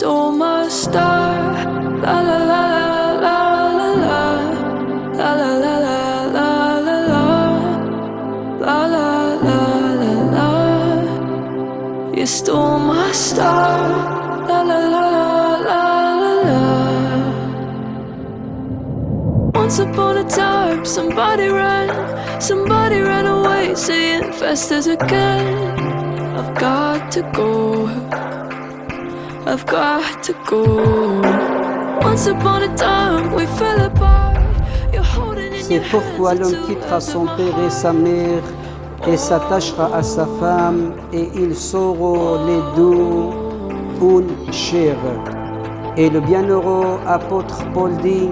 stole my star. La la la la la la la la la la la la la la la la la. You stole my star. La la la la la la. Once upon a time, somebody ran away, saying fast as I can. I've got to go. I've got to go. Once upon a time we fell apart. You're holding in C'est your pourquoi hands l'homme until quittera son every père et sa mère et s'attachera à sa femme et ils seront les deux une chair. Et le bienheureux apôtre Paul dit,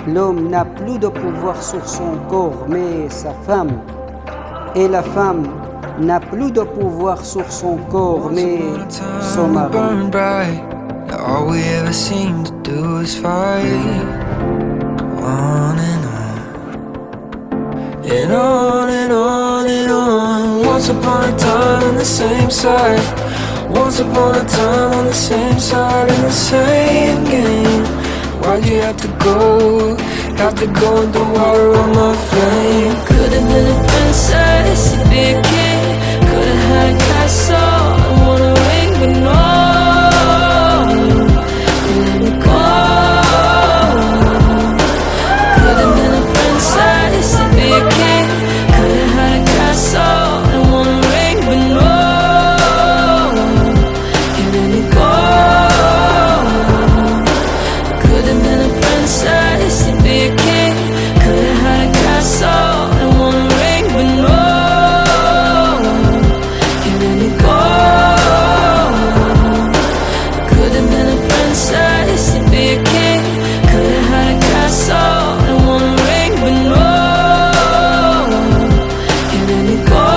l'homme n'a plus de pouvoir sur son corps mais sa femme. Et la femme n'a plus de pouvoir sur son corps mais son mari. All we ever seem to do is fight. On and on. And on and on and on. Once upon a time on the same side. Once upon a time on the same side in the same game. Why'd you have to go? Have to go in the water on my flame. Could've been a princess, to be a king. Could've had a castle, I want a ring, but no. You let me go. Could've been a princess, to be a king. Could've had a castle, I want a ring, but no. You let me go. Could've been a princess, to be a king. Could've had a castle, I want a ring, but no. You let me go. Could've been a princess, to be a king. Could've had a castle, I want a ring, but no. You let me go.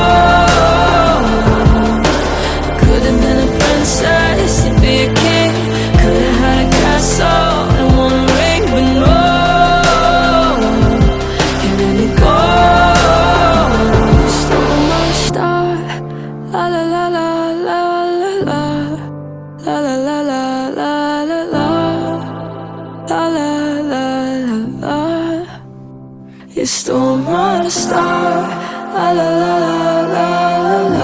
Could've been a princess, to be a king. Could've had a castle, I want a ring, but no. You let me go. You stole my star. La la la la la la la. La la la la la la la. La la la la la. You stole my star. La la la la la la.